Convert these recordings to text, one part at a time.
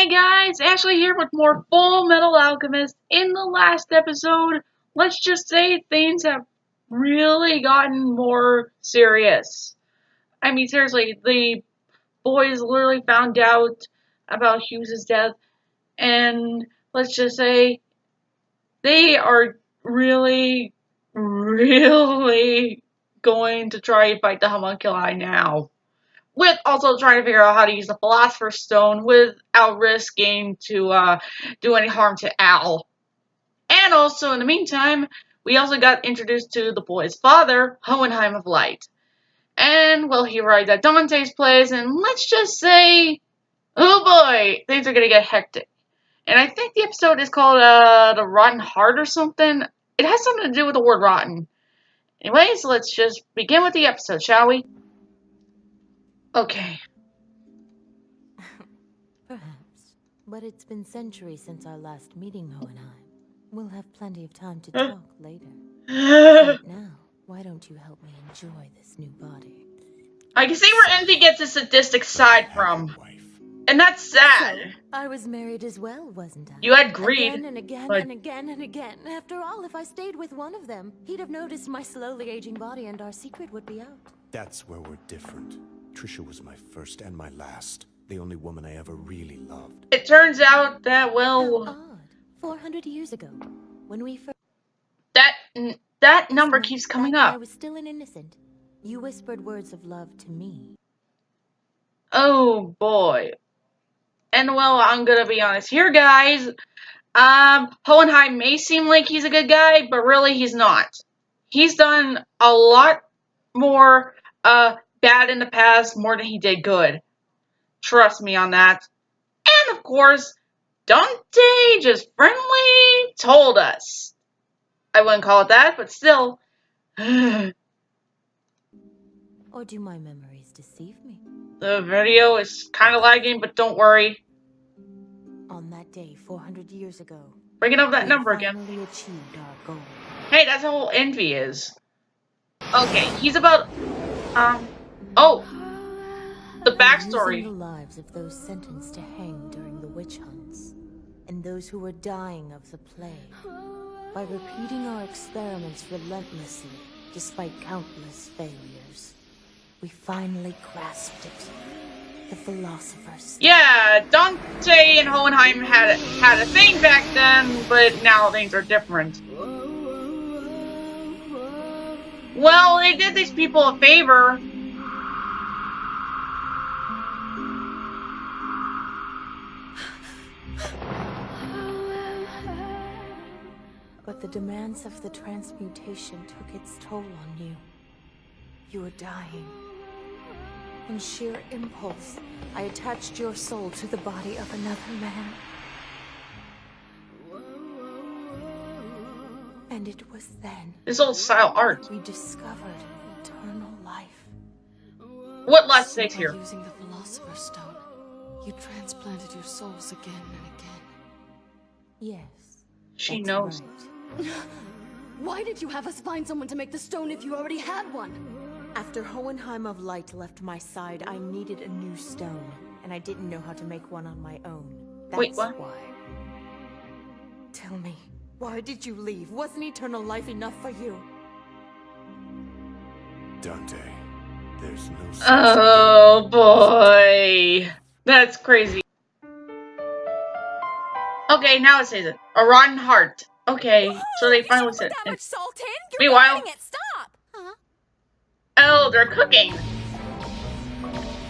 Hey guys, Ashley here with more Full Metal Alchemist. In the last episode, let's just say things have really gotten more serious. I mean, seriously, the boys literally found out about Hughes' death, and let's just say they are really, really going to try and fight the Homunculi now. With also trying to figure out how to use the Philosopher's Stone without risking to do any harm to Al. And also, in the meantime, we also got introduced to the boy's father, Hohenheim of Light. And, well, he arrived at Dante's place, and let's just say, oh boy, things are gonna get hectic. And I think the episode is called, The Rotten Heart or something. It has something to do with the word rotten. Anyways, let's just begin with the episode, shall we? Okay. Perhaps. But it's been centuries since our last meeting, Hohenheim. We'll have plenty of time to talk later. Right now, why don't you help me enjoy this new body? I can see where Envy gets his sadistic side from. And that's sad. So, I was married as well, wasn't I? You had greed. Again and again but... and again and again. After all, if I stayed with one of them, he'd have noticed my slowly aging body and our secret would be out. That's where we're different. Trisha was my first and my last. The only woman I ever really loved. It turns out that, well... How odd. 400 years ago, when we first... That number keeps coming up. I was still an innocent. You whispered words of love to me. Oh, boy. And, well, I'm gonna be honest here, guys. Hohenheim may seem like he's a good guy, but really he's not. He's done a lot more, bad in the past, more than he did good. Trust me on that. And, of course, Dante just friendly told us. I wouldn't call it that, but still. Or do my memories deceive me? The video is kind of lagging, but don't worry. On that day, 400 years ago, Bringing up that number again. finally achieved our goal. Hey, that's how Envy is. Okay, he's about, oh, the backstory. Using the lives of those sentenced to hang during the witch hunts, and those who were dying of the plague, by repeating our experiments relentlessly, despite countless failures, we finally grasped it. The Philosopher's Stone. Yeah, Dante and Hohenheim had a thing back then, but now things are different. Well, they did these people a favor. But the demands of the transmutation took its toll on you. You were dying. In sheer impulse, I attached your soul to the body of another man. And it was then This old style art. we discovered eternal life. What last stays By here? using the Philosopher's Stone, you transplanted your souls again and again. Yes. She that's knows. right. Why did you have us find someone to make the stone if you already had one? After Hohenheim of Light left my side, I needed a new stone, and I didn't know how to make one on my own. That's Wait, what? why. Tell me, why did you leave? Wasn't eternal life enough for you? Dante, there's no sense Oh boy, that's crazy. Okay, now it says it. A rotten heart. Okay, so they finally said That much it. salt in? You're Meanwhile- ruining it. Stop. Huh? Oh, they're cooking.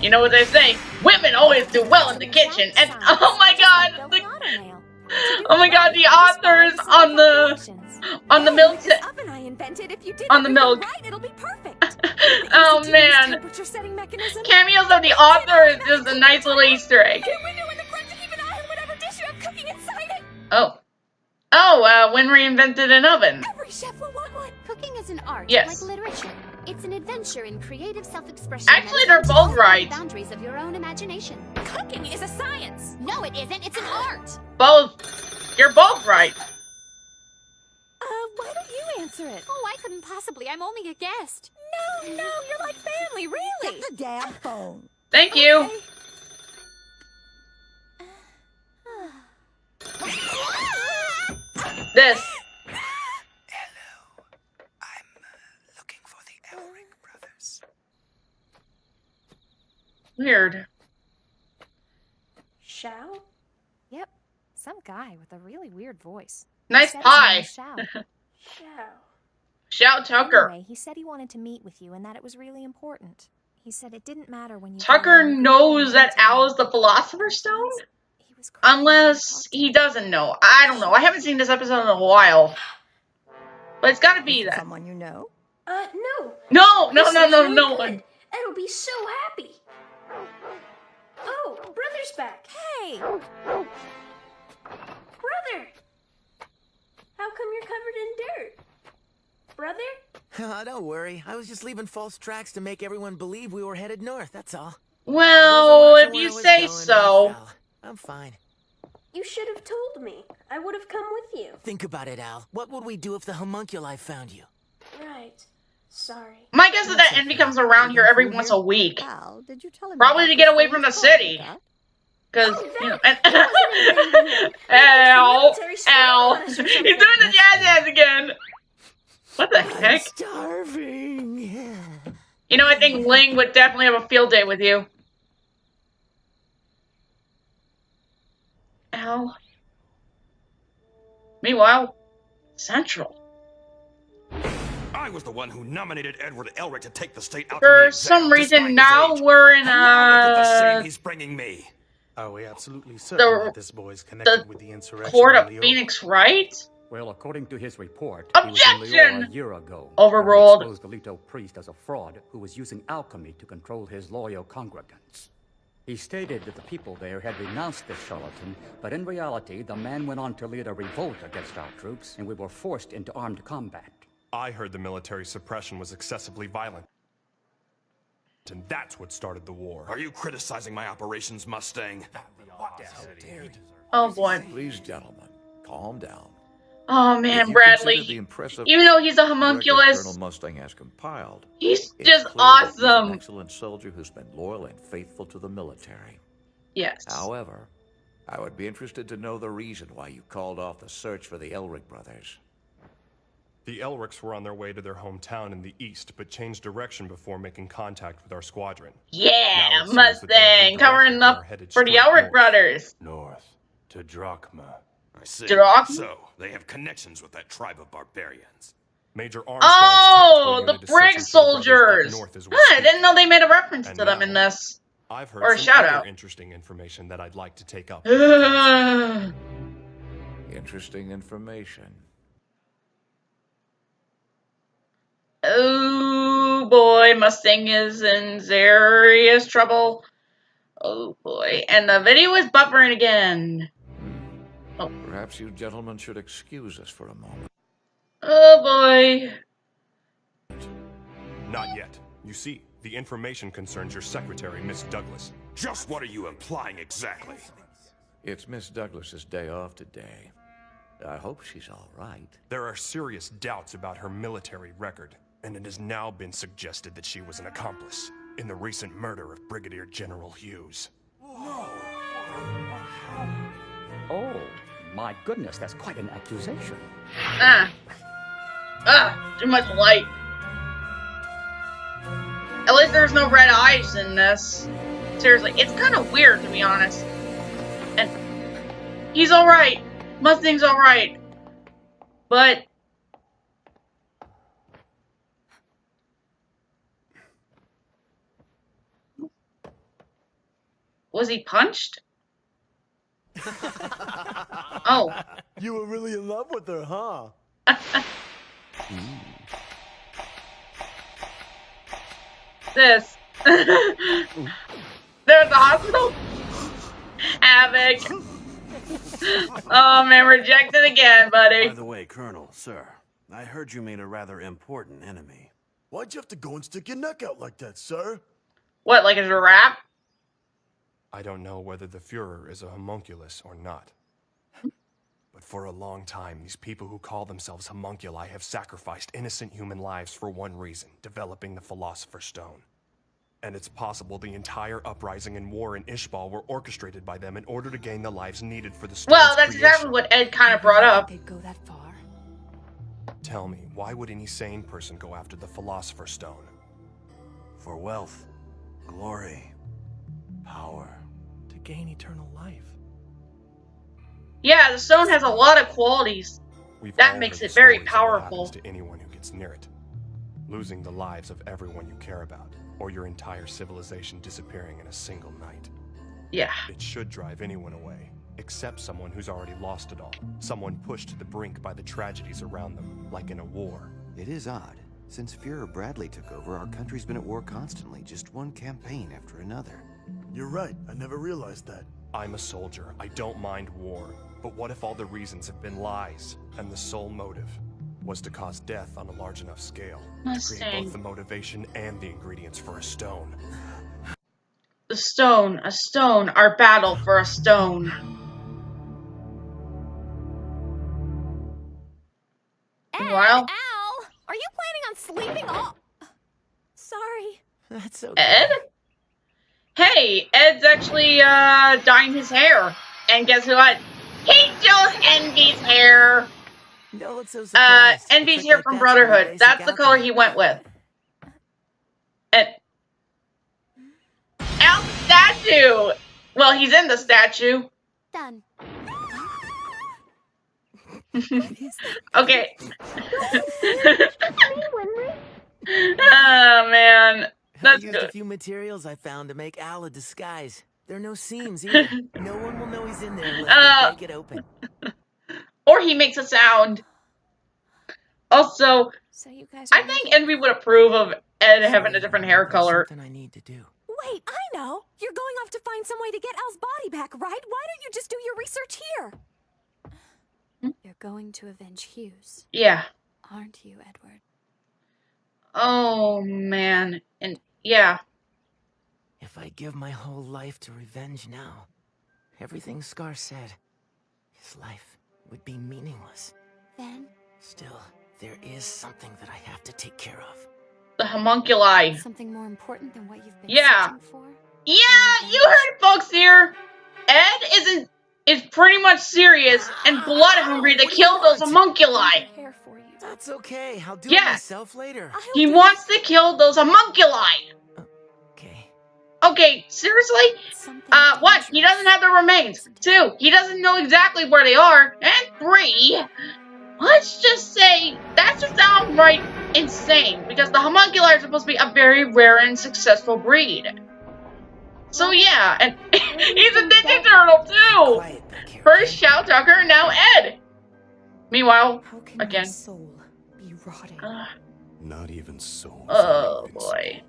You know what they say? Women always do well in the kitchen. And oh my god, oh my god, the authors on the milk. This oven I invented, if you did on the milk. right, it'll be perfect. Oh Easy to use man, temperature setting mechanism. cameos of the author is just a nice little Easter egg. Get a window in the front to keep an eye on whatever dish you have cooking inside it. When reinvented an oven. Every chef will want one. Cooking is an art, Yes. like literature. It's an adventure in creative self-expression. Actually, that they're both expands right. The boundaries of your own imagination. Cooking is a science. No, it isn't. It's an art. Both. You're both right. Why don't you answer it? Oh, I couldn't possibly. I'm only a guest. No, you're like family, really. The damn phone. Thank you. Okay. This. Hello. I'm looking for the Elric brothers. Weird. Shao? Yep, some guy with a really weird voice. Nice Said his name pie. was Shao. Shao. Shout Tucker. Anyway, he said he wanted to meet with you and that it was really important. He said it didn't matter when you Tucker died, you could knows come that to him. Al is the Philosopher's Stone? He was crying when I Unless talked to he him. doesn't know. I don't know. I haven't seen this episode in a while. But it's gotta be that. Someone you know? No. No, no, This no, looks no, really no good. one. It'll be so happy. Oh, Brother's back. Hey! Brother! How come you're covered in dirt? Brother? Don't worry. I was just leaving false tracks to make everyone believe we were headed north, that's all. Well, I wasn't if you watching where I say was going, so. I fell. I'm fine. You should have told me. I would have come with you. Think about it, Al. What would we do if the homunculi found you? Right. Sorry. My guess is that Envy comes around here every once a week. Al, did you tell him? Probably about to get this away from the thing city. called that? Because, Oh, you know, that wasn't even him. Ow, Military spy ow. on He's us doing or something. the jazz hands again. What the heck? Starving. You know, I think Ling would definitely have a field day with you. Ow. Meanwhile, Central. I was the one who nominated Edward Elric to take the state out For some reason, now we're in the shame he's bringing me. Are we absolutely certain that this boy is connected with the insurrection? Court of in Leora? Phoenix, right? Well, according to his report, Objection! he was in Leora a year ago. Overruled. He exposed the Leto priest as a fraud who was using alchemy to control his loyal congregants. He stated that the people there had renounced this charlatan, but in reality, the man went on to lead a revolt against our troops, and we were forced into armed combat. I heard the military suppression was excessively violent. And that's what started the war. Are you criticizing my operations, Mustang? Oh boy. Please, gentlemen, calm down. Oh man, If you consider Bradley. the impressive Even though he's a record homunculus, Colonel Mustang has compiled, he's it's just clear that he's an awesome. excellent soldier who's been loyal and faithful to the military. Yes. However, I would be interested to know the reason why you called off the search for the Elric brothers. The Elrics were on their way to their hometown in the east, but changed direction before making contact with our squadron. Yeah, Now it seems that Mustang, they've covering redirected up and are headed for the straight Elric north. brothers. North to Drachma. I see. Drachma? So, they have connections with that tribe of barbarians. Major Oh, the brig soldiers. I didn't know they made a reference to them in this. I've heard Or a some shout other out. interesting information that I'd like to take up. Interesting information. Oh boy, Mustang is in serious trouble. Oh boy, and the video is buffering again. Oh. Perhaps you gentlemen should excuse us for a moment. Oh boy. Not yet. You see, the information concerns your secretary, Miss Douglas. Just what are you implying exactly? It's Miss Douglas's day off today. I hope she's all right. There are serious doubts about her military record, and it has now been suggested that she was an accomplice in the recent murder of Brigadier General Hughes. Oh, my goodness, that's quite an accusation. Too much light. At least there's no red eyes in this. Seriously, it's kind of weird to be honest. And he's alright. Mustang's alright. But was he punched? Oh. You were really in love with her, huh? This. They're at the hospital? Havoc. Oh man, rejected again, buddy. By the way, Colonel, sir, I heard you made a rather important enemy. Why'd you have to go and stick your neck out like that, sir? What, like a giraffe? I don't know whether the Fuhrer is a homunculus or not. But for a long time, these people who call themselves homunculi have sacrificed innocent human lives for one reason, developing the Philosopher's Stone. And it's possible the entire uprising and war in Ishbal were orchestrated by them in order to gain the lives needed for the stone's Well, that's creation. exactly what Ed kind of brought up. They'd go that far? Tell me, why would any sane person go after the Philosopher's Stone? For wealth, glory, power. To gain eternal life. Yeah, the stone has a lot of qualities. We've That all makes heard it very stories of what powerful. happens to anyone who gets near it. Losing the lives of everyone you care about, or your entire civilization disappearing in a single night. Yeah. It should drive anyone away, except someone who's already lost it all. Someone pushed to the brink by the tragedies around them, like in a war. It is odd. Since Führer Bradley took over, our country's been at war constantly, just one campaign after another. You're right, I never realized that. I'm a soldier, I don't mind war. But what if all the reasons have been lies, and the sole motive was to cause death on a large enough scale? To create both the motivation and the ingredients for a stone. The stone, a stone, our battle for a stone. Meanwhile, Al, are you planning on sleeping all? Sorry. That's okay. Ed? Hey, Ed's actually dyeing his hair. And guess what? He chose Envy's hair. No, look so surprised. Envy's hair from Brotherhood. That's the color he went with. And Al's statue. Well, he's in the statue. Done. Okay. Oh man, that's I used good. a few materials I found to make Al a disguise. There are no seams either. No one will know he's in there unless they break it open. Or he makes a sound. Also, So you guys I think Envy would approve of Ed having a different hair color. Something I need to do. Wait, I know. You're going off to find some way to get Al's body back, right? Why don't you just do your research here? You're going to avenge Hughes. Yeah. Aren't you, Edward? Oh, man. And yeah. If I give my whole life to revenge now, everything Scar said, his life would be meaningless. Then? Still, there is something that I have to take care of. The homunculi. Something more important than what you've been searching for? Yeah, you heard it, folks here. Ed is pretty much serious and blood hungry to kill those homunculi. That's okay. I'll do it myself later. He wants to kill those homunculi. Okay, seriously? One, he doesn't have the remains. Two, he doesn't know exactly where they are. And three, let's just say that just sounds right insane because the homunculi are supposed to be a very rare and successful breed. So yeah, and he's a Ninja Turtle too. First Shao Tucker, now Ed. Meanwhile, again. Soul be rotting. Not even souls. Oh boy.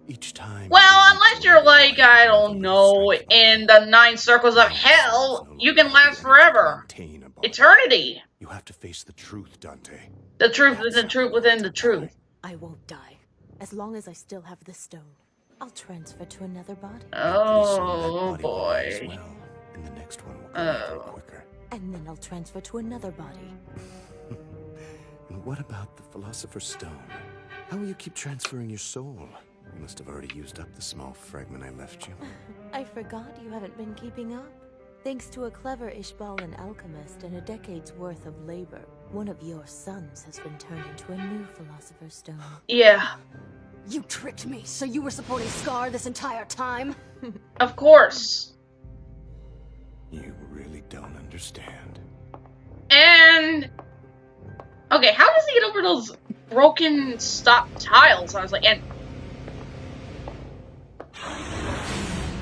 Each time. Well, unless you're like, I don't know, in the 9 circles of hell, you can last forever. Eternity. You have to face the truth, Dante. The truth is the truth within the truth. I won't die. As long as I still have the stone, I'll transfer to another body. Oh boy. And the next one will come quicker. And then I'll transfer to another body. And what about the Philosopher's Stone? How will you keep transferring your soul? You must have already used up the small fragment I left you. I forgot you haven't been keeping up. Thanks to a clever Ishbalan alchemist and a decade's worth of labor, one of your sons has been turned into a new Philosopher's Stone. Yeah. You tricked me, so you were supporting Scar this entire time? Of course. You really don't understand. And okay, how does he get over those broken stop tiles? I was like, and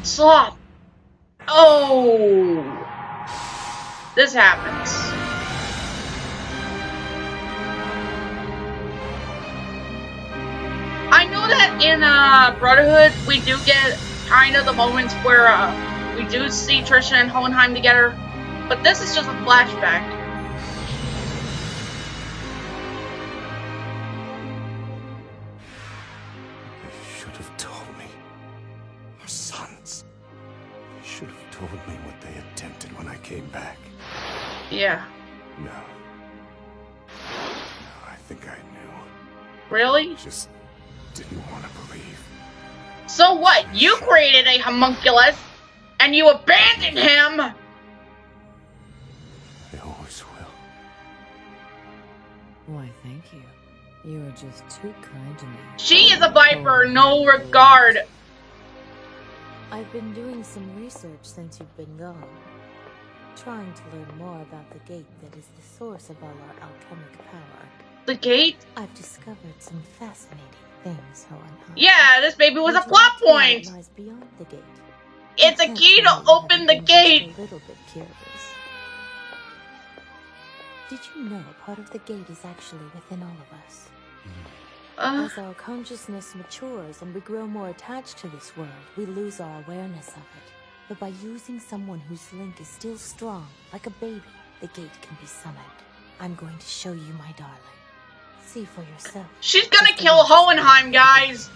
Sloth. Oh, this happens. I know that in Brotherhood we do get kind of the moments where we do see Trisha and Hohenheim together, but this is just a flashback. You should have told me. Our sons. You should have told me what they attempted when I came back. Yeah. No. No, I think I knew. Really? Just didn't want to believe. So what? You created a homunculus, and you abandoned him! I always will. Why, thank you. You are just too kind to me. She is a viper, no regard. I've been doing some research since you've been gone. Trying to learn more about the gate that is the source of all our alchemic power. The gate? I've discovered some fascinating things, Homunculi. Yeah, this baby was a plot point. Lies beyond the gate. It's a key to open the gate. Just a little bit curious. Did you know part of the gate is actually within all of us? As our consciousness matures and we grow more attached to this world, we lose our awareness of it. But by using someone whose link is still strong, like a baby, the gate can be summoned. I'm going to show you, my darling. See for yourself. She's gonna kill Hohenheim, guys.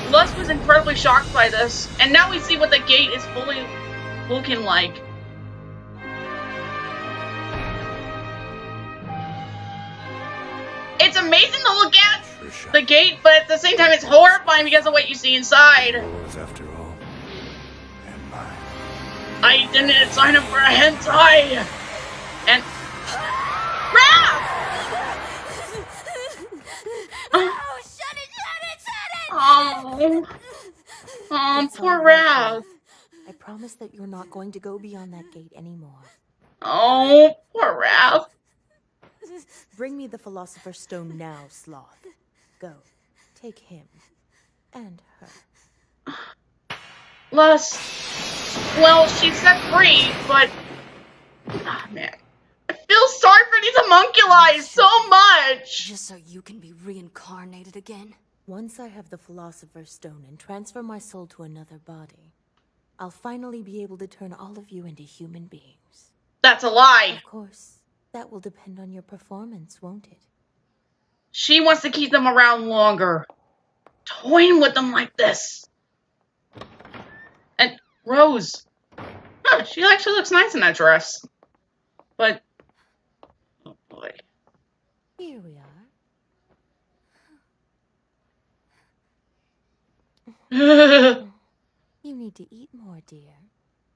Lust was incredibly shocked by this, and now we see what the gate is fully looking like. It's amazing to look at the gate, but at the same time it's horrifying because of what you see inside. After all, I didn't sign up for a hentai! And... Raph! Oh, shut it! Oh, poor Raph. I promise that you're not going to go beyond that gate anymore. Oh, poor Raph. Bring me the Philosopher's Stone now, Sloth. Go. Take him. And her. Lust. Well, she's set free, but... Ah, man. I feel sorry for these homunculi so much! Just so you can be reincarnated again? Once I have the Philosopher's Stone and transfer my soul to another body, I'll finally be able to turn all of you into human beings. That's a lie! Of course, that will depend on your performance, won't it? She wants to keep them around longer. Toying with them like this. And Rose. Huh, she actually looks nice in that dress. But... oh boy. Here we are. You need to eat more, dear.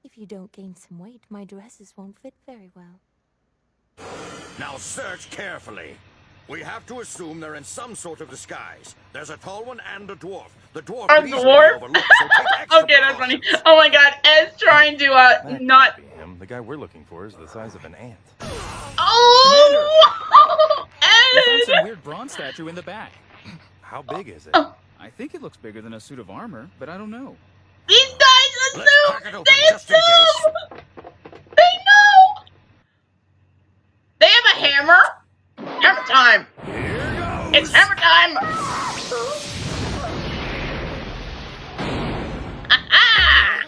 If you don't gain some weight, my dresses won't fit very well. Now search carefully. We have to assume they're in some sort of disguise. There's a tall one and a dwarf. The dwarf A could easily dwarf? be overlooked, so take extra Okay, that's funny. Oh my god, Ed's trying to, not... Him. The guy we're looking for is the size of an ant. Oh! I found Ed! some weird bronze statue in the back. How big is it? I think it looks bigger than a suit of armor, but I don't know. These guys assume! They assume! They know! They have a hammer! Hammer time! It's hammer time!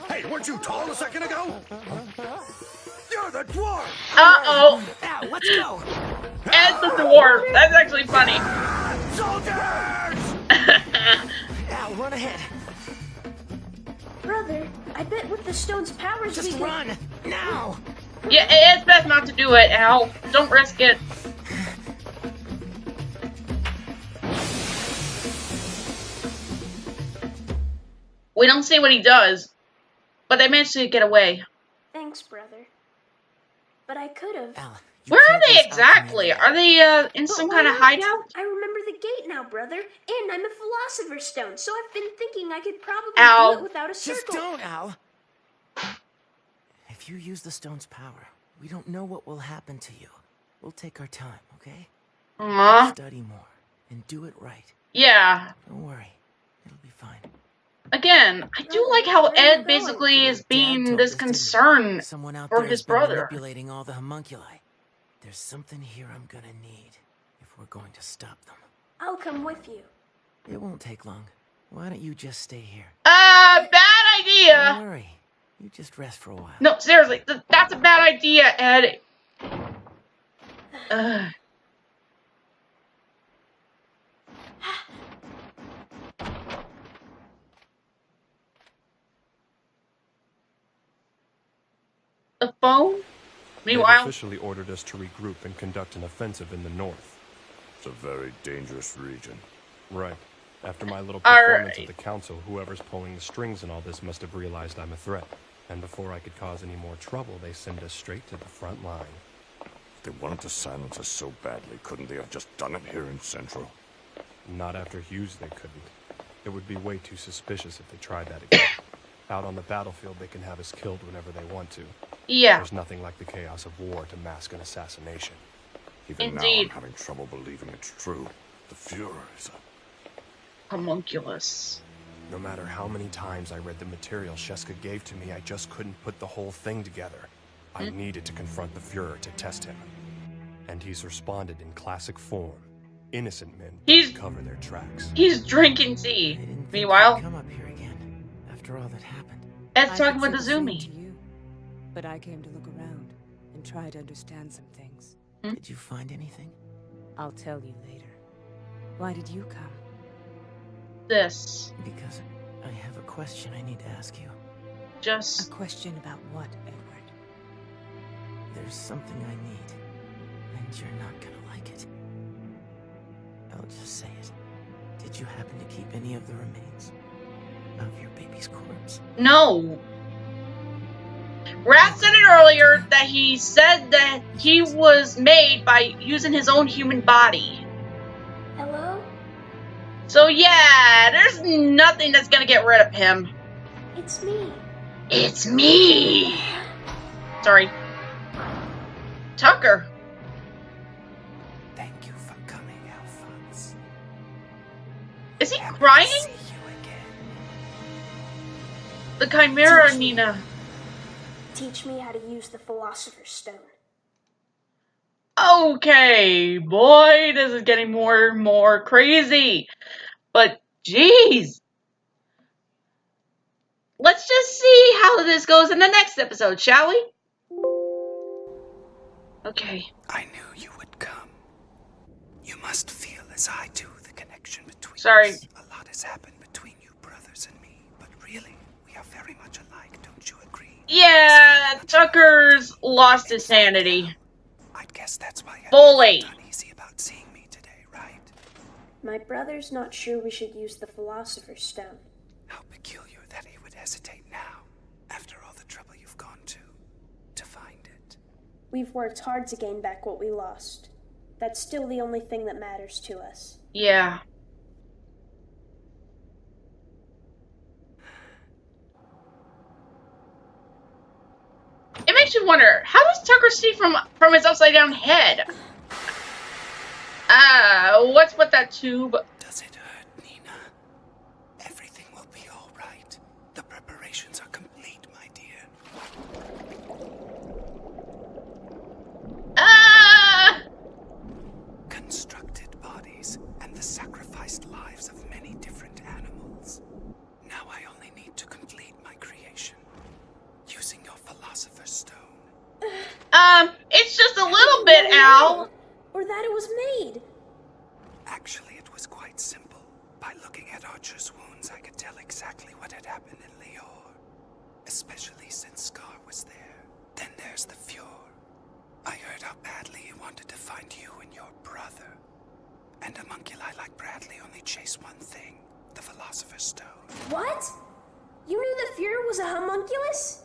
Hey, weren't you tall a second ago? You're the dwarf! Uh-oh. Now, let's go! Ed's the dwarf. That's actually funny. Soldiers! Now, run ahead. Brother, I bet with the stone's powers we Just can... run! Now! Yeah, it's best not to do it, Al. Don't risk it. We don't see what he does, but they managed to get away. Thanks, brother. But I could have. Where are they exactly? Are they in some kind of hideout? I remember the gate now, brother. And I'm a Philosopher's Stone, so I've been thinking I could probably Al. do it without a circle. Just don't, Al! If you use the stone's power, we don't know what will happen to you. We'll take our time, okay? Study more, and do it right. Yeah. Don't worry. It'll be fine. Again, I do like how Ed basically is being this concern Someone out for there his has been brother. manipulating all the homunculi. There's something here I'm gonna need if we're going to stop them. I'll come with you. It won't take long. Why don't you just stay here? Bad idea. Don't worry. You just rest for a while. No, seriously, that's a bad idea, Ed. The phone? Meanwhile, They've officially ordered us to regroup and conduct an offensive in the north. It's a very dangerous region. Right. After my little All performance right. at the council, whoever's pulling the strings in all this must have realized I'm a threat. And before I could cause any more trouble, they send us straight to the front line. If they wanted to silence us so badly, couldn't they have just done it here in Central? Not after Hughes, they couldn't. It would be way too suspicious if they tried that again. Out on the battlefield, they can have us killed whenever they want to. Yeah. There's nothing like the chaos of war to mask an assassination. Even now, I'm having trouble believing it's true. The Fuhrer is a homunculus. No matter how many times I read the material Sheska gave to me, I just couldn't put the whole thing together. I needed to confront the Fuhrer to test him. And he's responded in classic form. Innocent men don't cover their tracks. He's drinking tea. Meanwhile, Come up here again after all that happened. Ed's talking with Azumi. But I came to look around and try to understand some things. Did you find anything? I'll tell you later. Why did you come? This. Because I have a question I need to ask you. Just a question about what, Edward? There's something I need, and you're not gonna like it. I'll just say it. Did you happen to keep any of the remains of your baby's corpse? No. Rat said it earlier that he said that he was made by using his own human body. Hello? So yeah, there's nothing that's gonna get rid of him. It's me. It's me! Sorry. Tucker. Thank you for coming, Alphonse. Is he crying? The Chimera, Nina. Teach me how to use the Philosopher's Stone. Okay, boy, this is getting more and more crazy. But, jeez. Let's just see how this goes in the next episode, shall we? Okay. I knew you would come. You must feel as I do the connection between us. A lot has happened between you brothers and me, but really, we are very much alike, don't you agree? Yeah, Tucker's lost his sanity. I'd guess that's why Fully. you're uneasy about seeing me today, right? My brother's not sure we should use the Philosopher's Stone. How peculiar that he would hesitate now, after all the trouble you've gone to find it. We've worked hard to gain back what we lost. That's still the only thing that matters to us. Yeah. It makes you wonder, how does Tucker see from his upside down head? What's with that tube? Does it hurt, Nina? Everything will be all right. The preparations are complete, my dear. Constructed bodies and the sacrificed lives of many different animals. Now I only need to complete my creation. Using your Philosopher's Stone. It's just a little bit, Al. Or that it was made. Actually, it was quite simple. By looking at Archer's wounds, I could tell exactly what had happened in Lior. Especially since Scar was there. Then there's the Fuhrer. I heard how badly he wanted to find you and your brother. And homunculi like Bradley only chase one thing, the Philosopher's Stone. What? You knew the Fuhrer was a homunculus?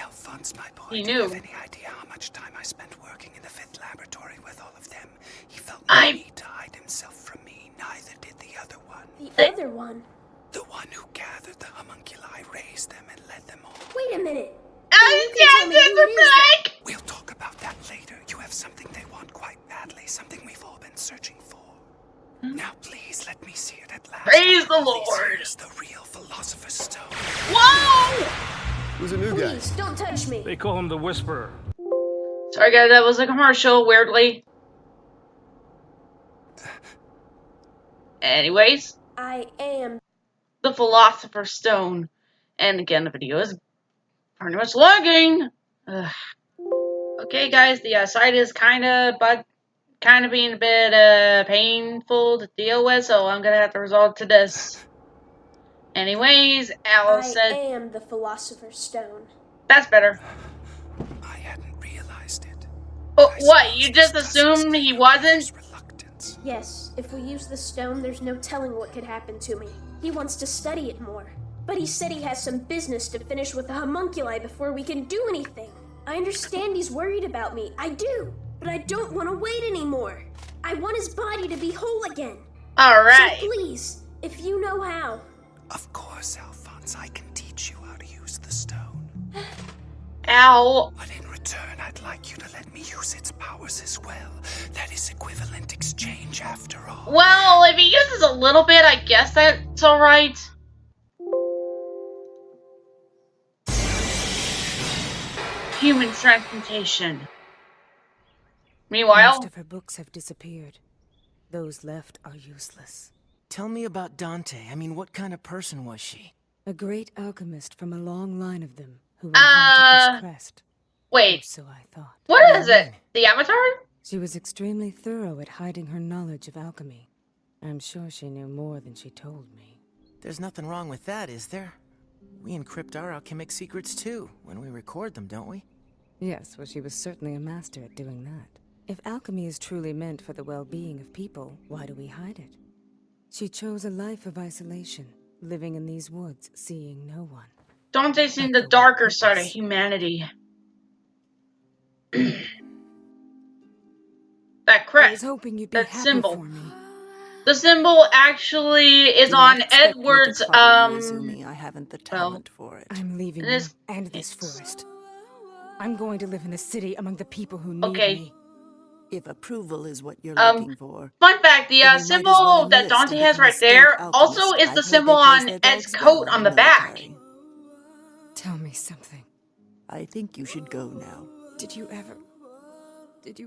Alphonse, my boy, He do you knew. have any idea how much time I spent working in the 5th laboratory with all of them? He felt no need to hide himself from me, neither did the other one. The other one? The one who gathered the homunculi, raised them, and led them all. Wait a minute. We'll talk about that later. You have something they want quite badly, something we've all been searching for. Now please let me see it at last. Praise the Lord. Here's the real Philosopher's Stone. Whoa! Who's a new guy? Please, don't touch me. They call him the Whisperer. Sorry guys, that was a commercial, weirdly. Anyways. I am the Philosopher's Stone. And again, the video is pretty much lagging. Ugh. Okay guys, the site is kind of being a bit painful to deal with, so I'm gonna have to resort to this. Anyways, Alice said... I am the Philosopher's Stone. That's better. I hadn't realized it. Oh, what? You just assumed he wasn't? Yes, if we use the stone, there's no telling what could happen to me. He wants to study it more. But he said he has some business to finish with the homunculi before we can do anything. I understand he's worried about me. I do. But I don't want to wait anymore. I want his body to be whole again. Alright. So please, if you know how. Of course, Alphonse, I can teach you how to use the stone. Ow. But in return, I'd like you to let me use its powers as well. That is equivalent exchange after all. Well, if he uses a little bit, I guess that's alright. Human transplantation. Meanwhile, most of her books have disappeared. Those left are useless. Tell me about Dante. I mean, what kind of person was she? A great alchemist from a long line of them who inherited this crest. Wait. Or so I thought. What is it? The Avatar? She was extremely thorough at hiding her knowledge of alchemy. I'm sure she knew more than she told me. There's nothing wrong with that, is there? We encrypt our alchemic secrets too, when we record them, don't we? Yes, well, she was certainly a master at doing that. If alchemy is truly meant for the well-being of people, why do we hide it? She chose a life of isolation, living in these woods, seeing no one. Dante's seen the darker side of humanity. That crest, I was hoping you'd be that happy symbol. for me. The symbol actually is on Edward's, I haven't the talent for it. I'm leaving you and this forest. I'm going to live in the city among the people who need me. If approval is what you're looking for. Fun fact, the symbol that Dante has right there also is the symbol on Ed's coat on the back. Tell me something. I think you should go now. Did you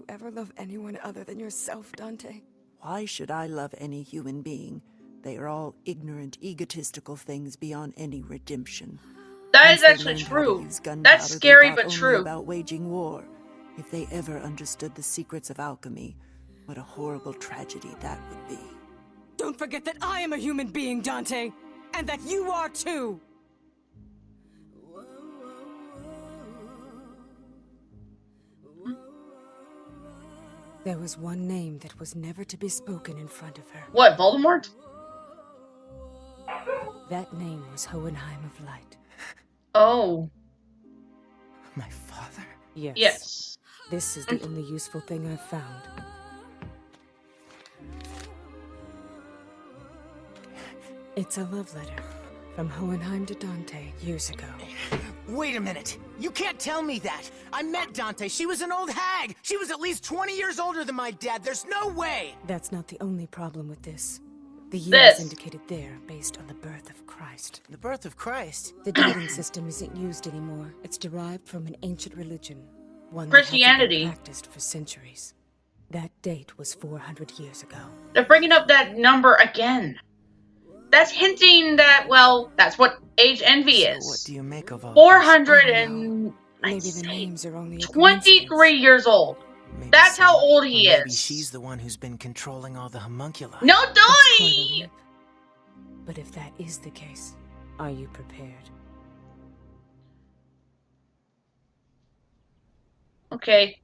ever love anyone other than yourself, Dante? Why should I love any human being? They are all ignorant, egotistical things beyond any redemption. That is actually true. That's scary but true. About waging war. If they ever understood the secrets of alchemy, what a horrible tragedy that would be. Don't forget that I am a human being, Dante, and that you are too. There was one name that was never to be spoken in front of her. What, Voldemort? That name was Hohenheim of Light. Oh. My father? Yes. This is the only useful thing I've found. It's a love letter from Hohenheim to Dante years ago. Wait a minute. You can't tell me that. I met Dante. She was an old hag. She was at least 20 years older than my dad. There's no way. That's not the only problem with this. The year is indicated there based on the birth of Christ. The birth of Christ? The dating system isn't used anymore. It's derived from an ancient religion. One Christianity. That has been practiced for centuries. That date was 400 years ago. They're bringing up that number again. That's hinting that, well, that's what age envy is. So what do you make of all 400 and maybe the names are only 23 years old. Maybe that's how old he maybe is. She's the one who's been controlling all the homunculi. No doy! But if that is the case, are you prepared? Okay.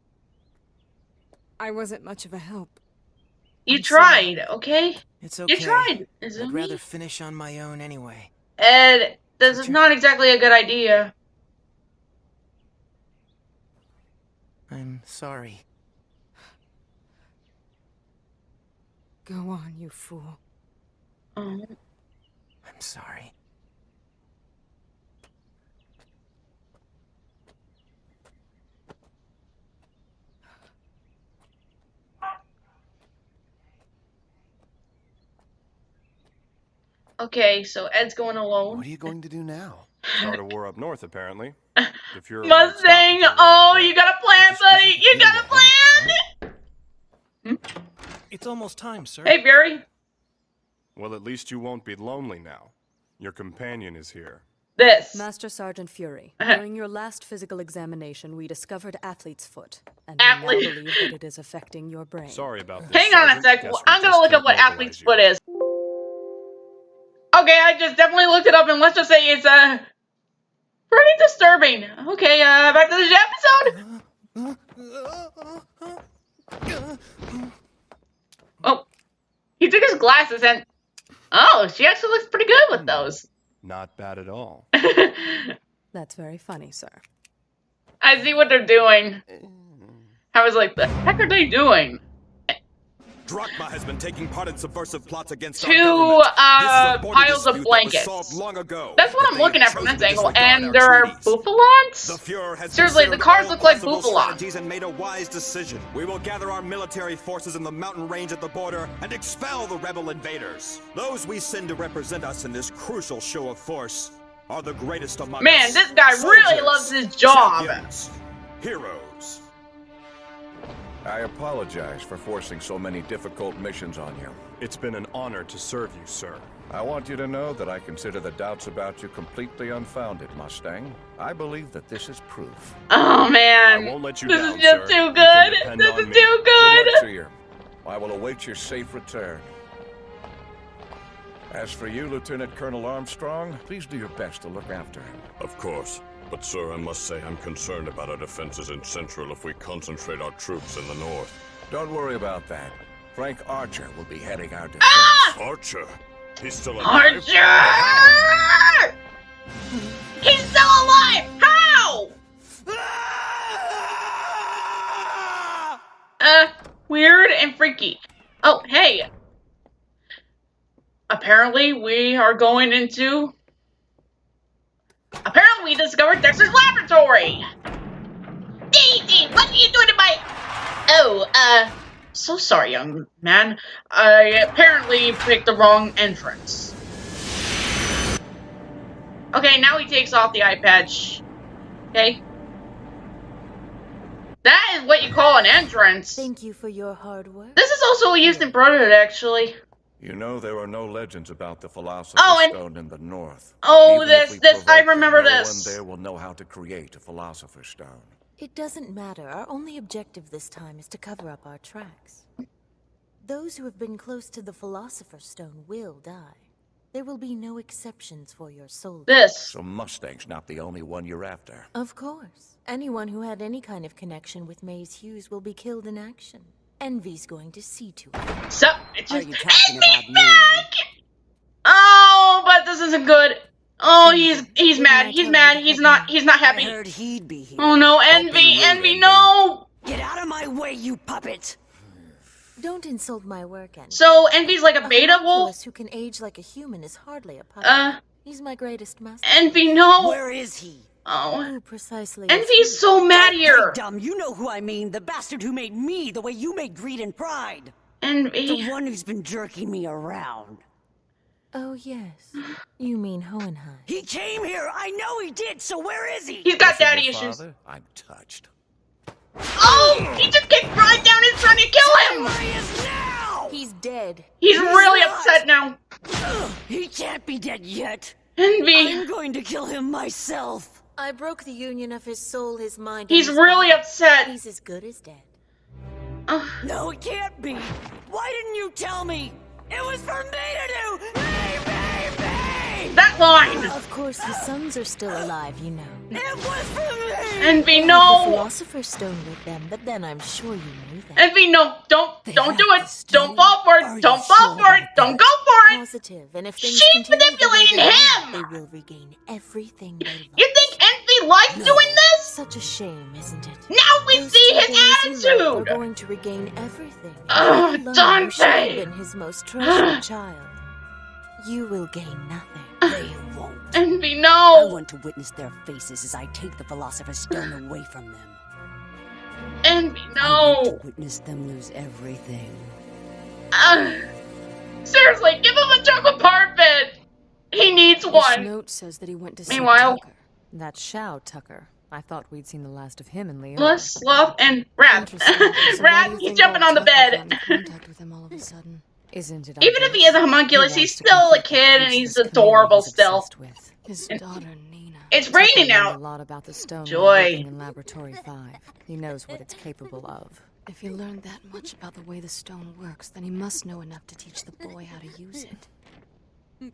I wasn't much of a help. You tried, okay? It's okay. You tried. I'd rather finish on my own anyway. Ed, this is not exactly a good idea. I'm sorry. Go on, you fool. I'm sorry. Okay, so Ed's going alone. What are you going to do now? Start a war up north, apparently. If you're Mustang, oh, you got a plan, buddy. You got a plan. It's almost time, sir. Hey, Fury. Well, at least you won't be lonely now. Your companion is here. This. Master Sergeant Fury, during your last physical examination, we discovered athlete's foot, and we now believe that it is affecting your brain. Sorry about this. Hang on a sec. I'm gonna look up what athlete's foot is. Okay, I just definitely looked it up, and let's just say it's pretty disturbing. Okay, back to the episode. Oh, he took his glasses and oh, she actually looks pretty good with those. Not bad at all. That's very funny, sir. I see what they're doing. I was like, the heck are they doing? Drachma has been taking part in subversive plots against Two piles of blankets. That's what I'm looking at from this angle, and there are bouffalons? Seriously, the cars look like bouffalons. And made a wise decision. We will gather our military forces in the mountain range at the border and expel the rebel invaders. Those we send to represent us in this crucial show of force are the greatest among us. Man, this guy really loves his job. Champions, heroes. I apologize for forcing so many difficult missions on you. It's been an honor to serve you, sir. I want you to know that I consider the doubts about you completely unfounded, Mustang. I believe that this is proof. Oh man, I won't let you this down, is just sir. too good. This is too Good good. luck to you. I will await your safe return. As for you, Lieutenant Colonel Armstrong, please do your best to look after him. Of course. But, sir, I must say I'm concerned about our defenses in Central if we concentrate our troops in the north. Don't worry about that. Frank Archer will be heading our defense. Archer? He's still alive? Archer! He's still alive! How? Weird and freaky. Oh, hey. Apparently, we are going into... Apparently, we discovered Dexter's laboratory! Daisy, what are you doing in my... Oh, so sorry, young man. I apparently picked the wrong entrance. Okay, now he takes off the eye patch. Okay. That is what you call an entrance. Thank you for your hard work. This is also used in Brotherhood, actually. You know there are no legends about the Philosopher's Stone in the north. Oh, I remember no this. one there will know how to create a Philosopher's Stone. It doesn't matter. Our only objective this time is to cover up our tracks. Those who have been close to the Philosopher's Stone will die. There will be no exceptions for your soul. So Mustang's not the only one you're after. Of course. Anyone who had any kind of connection with Maze Hughes will be killed in action. Envy's going to see to it. So, it's just... Are you talking about me? Oh, but this isn't good. Oh, he's mad. He's mad. He's not happy. I heard he'd be here. Oh no, Envy, no! Get out of my way, you puppet! Don't insult my work, Envy. So, Envy's like a beta wolf? Who can age like a human is hardly a puppet. He's my greatest master. Envy, no! Where is he? Oh. Who precisely? Envy's so mad here! Dumb, you know who I mean. The bastard who made me the way you made greed and pride. Envy. The one who's been jerking me around. Oh, yes. You mean Hohenheim. He came here! I know he did, so where is he? He's got daddy issues. I'm touched. Oh! He just kicked right down and trying to kill him! Where he is now! He's dead. He's really upset now. He can't be dead yet. Envy. I'm going to kill him myself. I broke the union of his soul, his mind. He's and his really body. upset. He's as good as dead. No, it can't be. Why didn't you tell me? It was for me to do. Me. That line. Of course, his sons are still alive, you know. It was for me. Envy, The no. Philosopher's Stone with them, but then I'm sure you knew that. Envy, no. Don't do it. Don't fall for it. Don't fall for it. Don't go for it. Positive, and if things She's continue manipulating the way him. they will regain everything they lost. You think Envy likes doing this? Such a shame, isn't it? Now we see his We're attitude. going to regain everything. Oh, You Dante. should have been his most treasured child. You will gain nothing. They won't. Envy, I no. want to witness their faces as I take the Philosopher's Stone away from them. Envy, I want no. to witness them lose everything. Seriously, give him a chocolate parfait. He needs This one. note says that he went to see Meanwhile, Tucker. That's Shao Tucker. I thought we'd seen the last of him in Leo. Plus, Sloth, and Rat. Interesting. So why Rat, do you he's think jumping old on the Tucker bed. got in contact with him all of a sudden? Isn't it Even if he obvious? is a homunculus, He he's wants to still a complete the kid and he's useless adorable community he's still. obsessed with. His daughter, Nina. It's Tucker raining learned out. a lot about the stone Joy. while working in Laboratory 5. He knows what it's capable of. If he learned that much about the way the stone works, then he must know enough to teach the boy how to use it.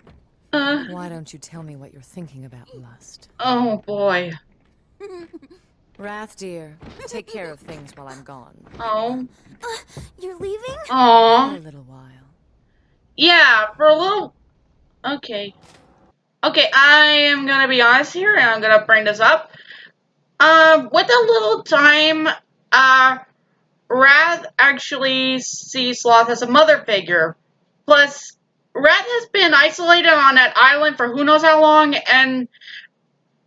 Why don't you tell me what you're thinking about, Lust? Oh boy. Wrath, dear, take care of things while I'm gone. Oh. You're leaving? For Aw. a little while. Yeah, for a little. Okay. Okay, I am gonna be honest here, and I'm gonna bring this up. With a little time, Wrath actually sees Sloth as a mother figure. Plus, Wrath has been isolated on that island for who knows how long, and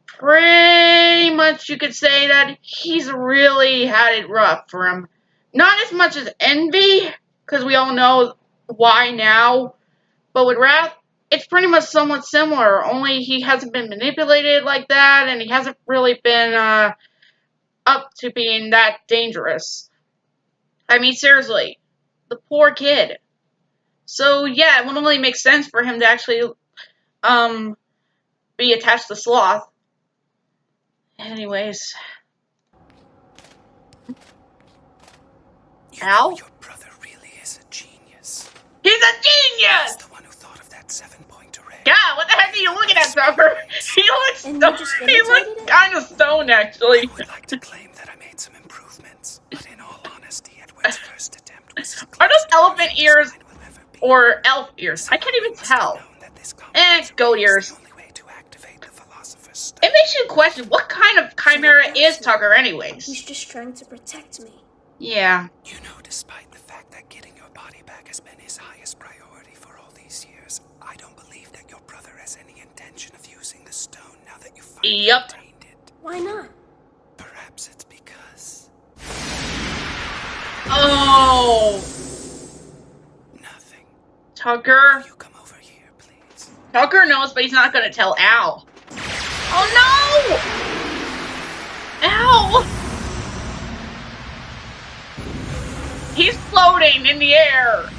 pretty much you could say that he's really had it rough for him. Not as much as Envy, because we all know why now, but with Wrath, it's pretty much somewhat similar, only he hasn't been manipulated like that, and he hasn't really been up to being that dangerous. I mean, seriously, the poor kid. So yeah, it wouldn't really make sense for him to actually be attached to Sloth. Anyways. Al? Your brother really is a genius. He's a genius! He's the one who thought of that 7-point array. God, what the heck are you looking at, Tucker? He looks kind of stoned, actually. I would like to claim that I made some improvements, but in all honesty, Edward's first attempt was Are those elephant ears or elf ears? I can't even tell. Goat ears. It makes you question what kind of chimera is Tucker, anyways. He's just trying to protect me. Yeah. You know, despite the fact that getting your body back has been his highest priority for all these years, I don't believe that your brother has any intention of using the stone now that you finally obtained it. Why not? Perhaps it's because... Oh! Nothing. Tucker? You come over here, please. Tucker knows, but he's not gonna tell Al. Oh no! Ow! He's floating in the air.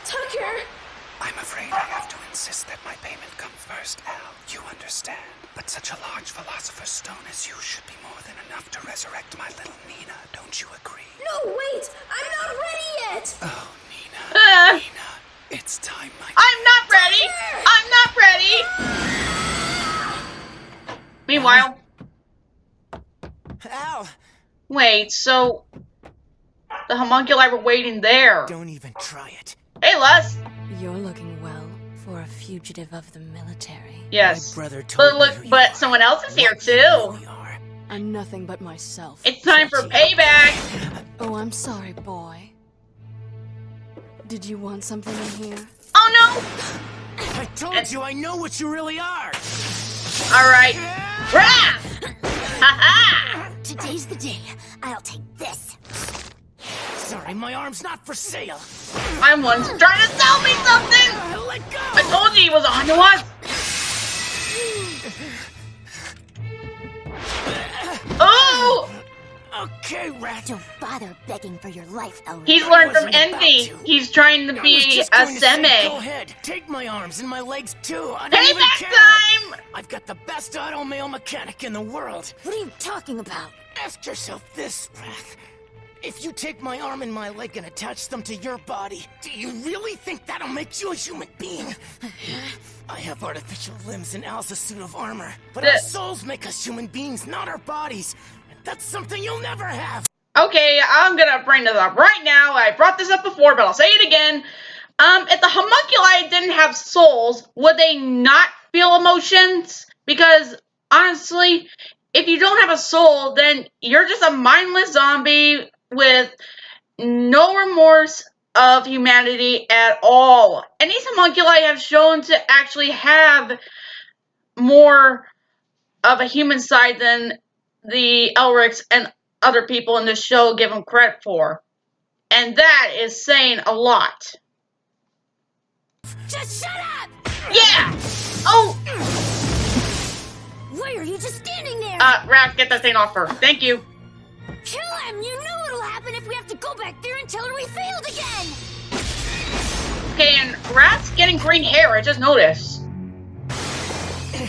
Tucker! I'm afraid I have to insist that my payment come first, Al. You understand. But such a large philosopher's stone as you should be more than enough to resurrect my little Nina. Don't you agree? No, wait! I'm not ready yet! Oh, Nina. Nina. It's time, my... I'm not ready! I'm not ready! Meanwhile... Ow! Wait, so... The homunculi were waiting there. Don't even try it. Hey, Les! You're looking well for a fugitive of the military. Yes. My brother told But me look, who you but are. someone else is here, What too. you really are. I'm nothing but myself. It's time for payback! Oh, I'm sorry, boy. Did you want something in here? Oh, no! I told you I know what you really are! Alright. Rah! Ha-ha! Today's the day. I'll take this. Sorry, my arm's not for sale. I'm once trying to sell me something! Let go! I told you he was on to us! Oh! Okay, rat. Don't bother begging for your life, Elric. He's learned from Envy. He's trying to be a Go seme. ahead, take my arms and my legs too. I don't even Payback care. time! I've got the best auto male mechanic in the world. What are you talking about? Ask yourself this, Wrath. If you take my arm and my leg and attach them to your body, do you really think that'll make you a human being? I have artificial limbs and Al's a suit of armor, but our souls make us human beings, not our bodies. And that's something you'll never have. Okay, I'm gonna bring this up right now. I brought this up before, but I'll say it again. If the homunculi didn't have souls, would they not feel emotions? Because, honestly, if you don't have a soul, then you're just a mindless zombie with no remorse of humanity at all. And these homunculi have shown to actually have more of a human side than the Elrics and other people in this show give them credit for. And that is saying a lot. Just shut up! Yeah! Oh! Why are you just standing there? Raph, get that thing off her. Thank you. Kill him! You know what'll happen if we have to go back there and tell her we failed again! Okay, and Raph's getting green hair, I just noticed.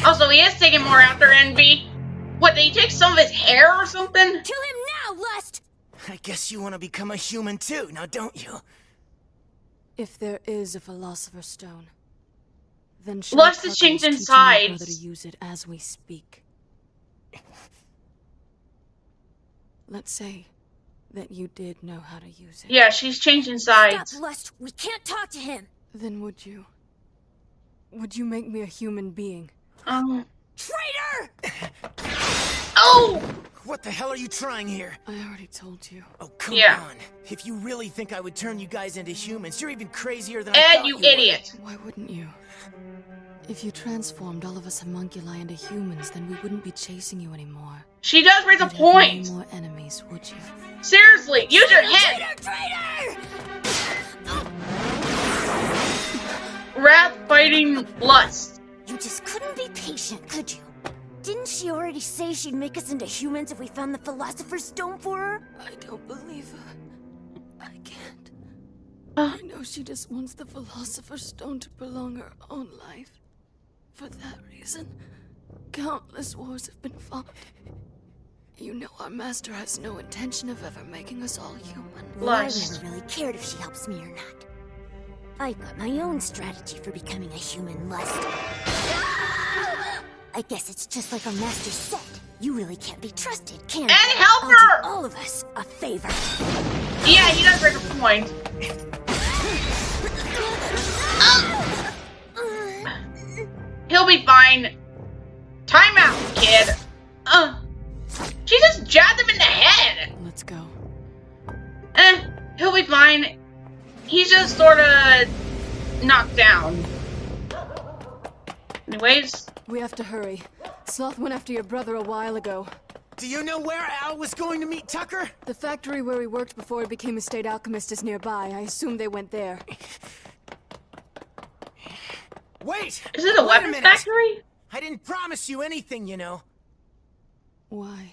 Also, he is taking more after Envy. What, did he take some of his hair or something? Kill him now, Lust! I guess you want to become a human too, now don't you? If there is a philosopher's stone, then Lust is changing sides. To use it as we speak. Let's say that you did know how to use it. Yeah, she's changing sides. Stop, Lust! We can't talk to him! Then would you Would you make me a human being? Traitor! Oh! What the hell are you trying here? I already told you. Oh, come Yeah. on. If you really think I would turn you guys into humans, you're even crazier than I Ed, thought you you idiot. Why wouldn't you? If you transformed all of us homunculi into humans, then we wouldn't be chasing you anymore. She does raise a You'd have point. no more enemies, would you? Seriously, use your head. Traitor! Wrath fighting lust. You just couldn't be patient, could you? Didn't she already say she'd make us into humans if we found the Philosopher's Stone for her? I don't believe her. I can't. I know she just wants the Philosopher's Stone to prolong her own life. For that reason, countless wars have been fought. You know our master has no intention of ever making us all human. Well, I never really cared if she helps me or not. I've got my own strategy for becoming a human lust. I guess it's just like our master said. You really can't be trusted, can you? And help I'll her! do all of us a favor. Yeah, he does raise a point. He'll be fine. Time out, kid. She just jabbed him in the head. Let's go. He'll be fine. He's just sorta knocked down. Anyways. We have to hurry. Sloth went after your brother a while ago. Do you know where Al was going to meet Tucker? The factory where he worked before he became a state alchemist is nearby. I assume they went there. Wait! Is it a weapons factory? I didn't promise you anything, you know. Why?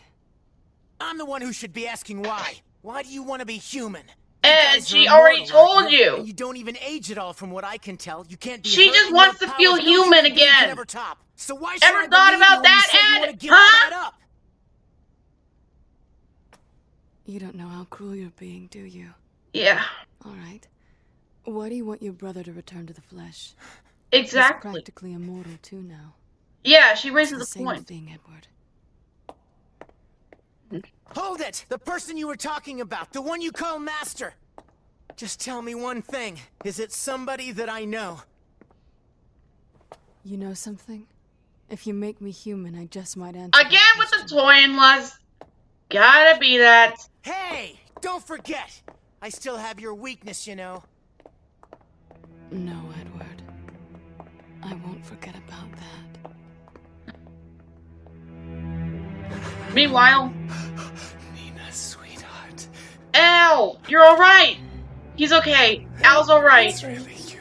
I'm the one who should be asking why. Why do you want to be human? And she already told you. You don't even age at all from what I can tell. You can't be She just wants to feel human again. So why ever thought about that, Ed? Huh? You don't know how cruel you're being, do you? Yeah. All right. Why do you want your brother to return to the flesh? Exactly. He's practically immortal too now. Yeah, she raises It's the the point. same thing, Edward. Hold it! The person you were talking about, the one you call Master. Just tell me one thing. Is it somebody that I know? You know something? If you make me human, I just might answer. Again with the toy and lust. Gotta be that. Hey! Don't forget! I still have your weakness, you know. No, Edward. I won't forget about that. Meanwhile. Nina, sweetheart. Al, you're alright. He's okay. Al's alright. Really you.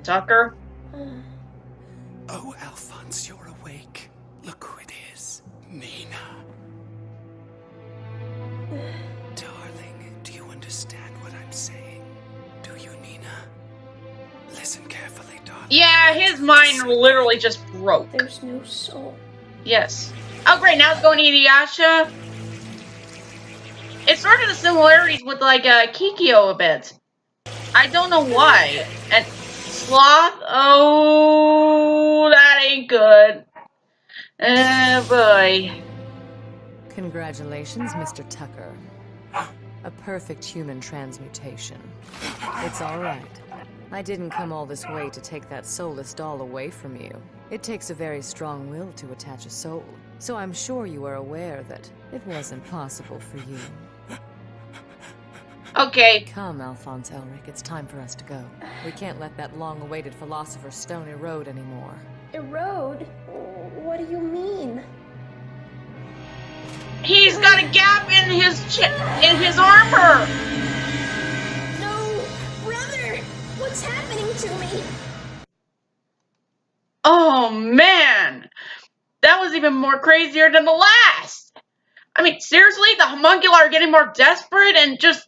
Tucker. Oh, Alphonse, you're awake. Look who it is. Nina. Darling, do you understand what I'm saying? Do you, Nina? Listen carefully, darling. Yeah, his mind literally just broke. There's no soul. Yes. Oh, great. Now it's going to Inuyasha. It's sort of the similarities with, like, Kikyo a bit. I don't know why. And Sloth? Oh, that ain't good. Boy. Congratulations, Mr. Tucker. A perfect human transmutation. It's all right. I didn't come all this way to take that soulless doll away from you. It takes a very strong will to attach a soul, so I'm sure you are aware that it wasn't possible for you. Okay. Come, Alphonse Elric, it's time for us to go. We can't let that long-awaited Philosopher's Stone erode anymore. Erode? What do you mean? He's got a gap in his armor. No, brother! What's happening to me? Oh man, that was even more crazier than the last. I mean, seriously, the homunculi are getting more desperate and just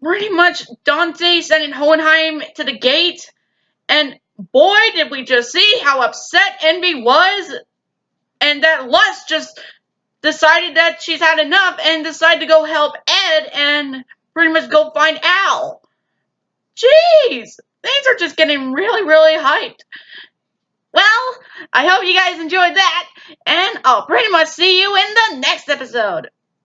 pretty much Dante sending Hohenheim to the gate. And boy, did we just see how upset Envy was, and that Lust just decided that she's had enough and decided to go help Ed and pretty much go find Al. Jeez, things are just getting really, really hyped. Well, I hope you guys enjoyed that, and I'll pretty much see you in the next episode.